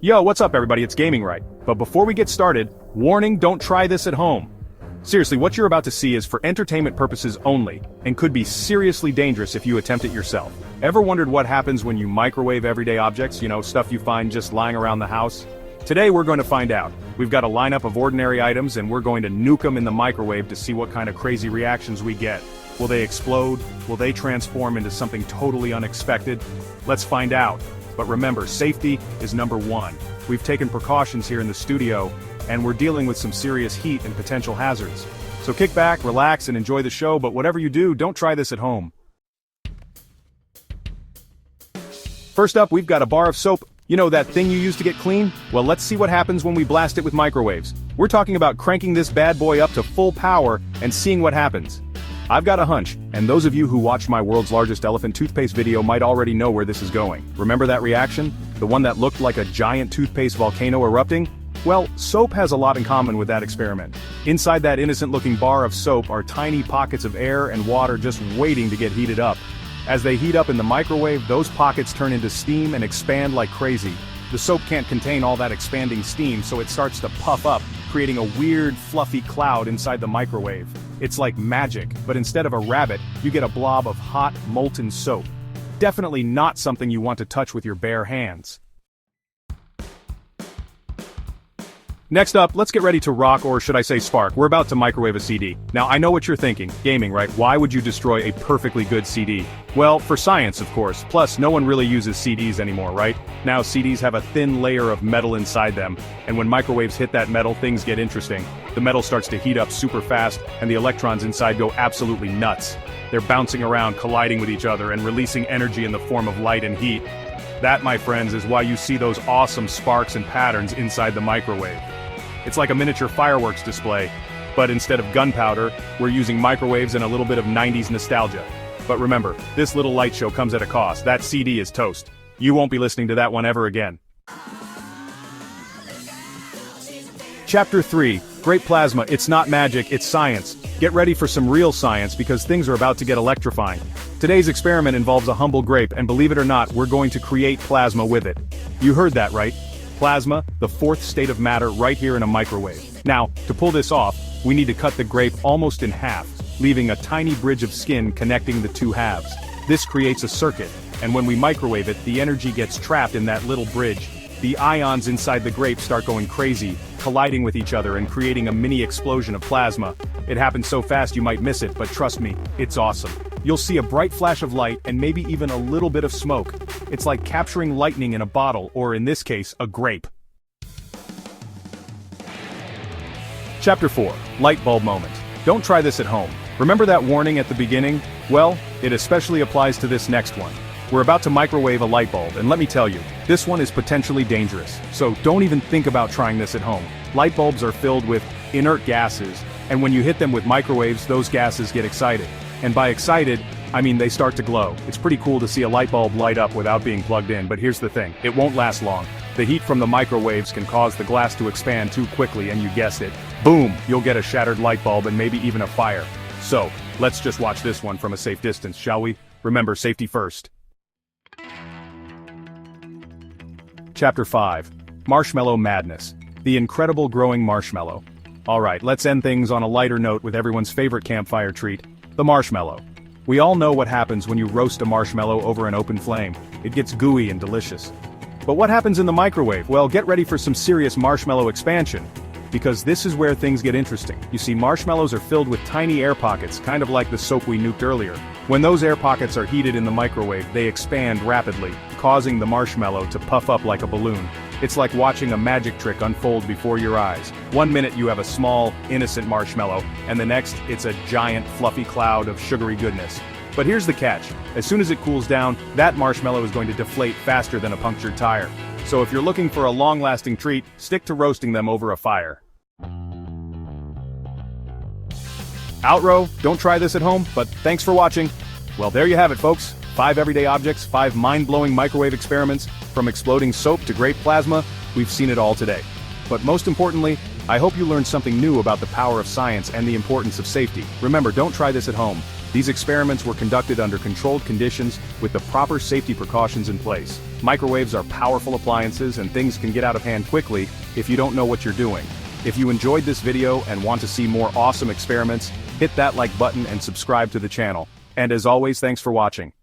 Yo, what's up everybody, it's Gaming Right. But before we get started, warning, don't try this at home. Seriously, what you're about to see is for entertainment purposes only, and could be seriously dangerous if you attempt it yourself. Ever wondered what happens when you microwave everyday objects, stuff you find just lying around the house? Today we're going to find out. We've got a lineup of ordinary items and we're going to nuke them in the microwave to see what kind of crazy reactions we get. Will they explode? Will they transform into something totally unexpected? Let's find out. But remember, safety is number one. We've taken precautions here in the studio, and we're dealing with some serious heat and potential hazards. So kick back, relax, and enjoy the show, but whatever you do, don't try this at home. First up, we've got a bar of soap. You know that thing you use to get clean? Well, let's see what happens when we blast it with microwaves. We're talking about cranking this bad boy up to full power and seeing what happens. I've got a hunch, and those of you who watched my world's largest elephant toothpaste video might already know where this is going. Remember that reaction? The one that looked like a giant toothpaste volcano erupting? Well, soap has a lot in common with that experiment. Inside that innocent-looking bar of soap are tiny pockets of air and water just waiting to get heated up. As they heat up in the microwave, those pockets turn into steam and expand like crazy. The soap can't contain all that expanding steam, so it starts to puff up, creating a weird, fluffy cloud inside the microwave. It's like magic, but instead of a rabbit, you get a blob of hot, molten soap. Definitely not something you want to touch with your bare hands. Next up, let's get ready to rock, or should I say spark. We're about to microwave a CD. Now I know what you're thinking, Gaming Right, why would you destroy a perfectly good CD? Well, for science of course, plus no one really uses CDs anymore, right? Now CDs have a thin layer of metal inside them, and when microwaves hit that metal, things get interesting. The metal starts to heat up super fast, and the electrons inside go absolutely nuts. They're bouncing around, colliding with each other, and releasing energy in the form of light and heat. That, my friends, is why you see those awesome sparks and patterns inside the microwave. It's like a miniature fireworks display, but instead of gunpowder, we're using microwaves and a little bit of 90s nostalgia. But remember, this little light show comes at a cost. That CD is toast. You won't be listening to that one ever again. Chapter 3, Great Plasma, it's not magic, it's science. Get ready for some real science because things are about to get electrifying. Today's experiment involves a humble grape, and believe it or not, we're going to create plasma with it. You heard that right. Plasma, the fourth state of matter right here in a microwave. Now, to pull this off, we need to cut the grape almost in half, leaving a tiny bridge of skin connecting the two halves. This creates a circuit, and when we microwave it, the energy gets trapped in that little bridge. The ions inside the grape start going crazy, colliding with each other and creating a mini explosion of plasma. It happens so fast you might miss it, but trust me, it's awesome. You'll see a bright flash of light and maybe even a little bit of smoke. It's like capturing lightning in a bottle, or in this case, a grape. Chapter 4, Light Bulb Moment. Don't try this at home. Remember that warning at the beginning? Well, it especially applies to this next one. We're about to microwave a light bulb, and let me tell you, this one is potentially dangerous, so don't even think about trying this at home. Light bulbs are filled with inert gases, and when you hit them with microwaves, those gases get excited. And by excited, I mean they start to glow. It's pretty cool to see a light bulb light up without being plugged in, but here's the thing, it won't last long. The heat from the microwaves can cause the glass to expand too quickly, and you guessed it, boom, you'll get a shattered light bulb and maybe even a fire. So, let's just watch this one from a safe distance, shall we? Remember, safety first. Chapter 5, Marshmallow Madness. The incredible growing marshmallow. Alright, let's end things on a lighter note with everyone's favorite campfire treat, the marshmallow. We all know what happens when you roast a marshmallow over an open flame. It gets gooey and delicious. But what happens in the microwave? Well, get ready for some serious marshmallow expansion. Because this is where things get interesting. You see, marshmallows are filled with tiny air pockets, kind of like the soap we nuked earlier. When those air pockets are heated in the microwave, they expand rapidly, causing the marshmallow to puff up like a balloon. It's like watching a magic trick unfold before your eyes. One minute you have a small, innocent marshmallow, and the next, it's a giant, fluffy cloud of sugary goodness. But here's the catch. As soon as it cools down, that marshmallow is going to deflate faster than a punctured tire. So if you're looking for a long-lasting treat, stick to roasting them over a fire. Outro, don't try this at home, but thanks for watching. Well, there you have it, folks. 5 everyday objects, 5 mind-blowing microwave experiments, from exploding soap to great plasma, we've seen it all today. But most importantly, I hope you learned something new about the power of science and the importance of safety. Remember, don't try this at home. These experiments were conducted under controlled conditions with the proper safety precautions in place. Microwaves are powerful appliances and things can get out of hand quickly if you don't know what you're doing. If you enjoyed this video and want to see more awesome experiments, hit that like button and subscribe to the channel. And as always, thanks for watching.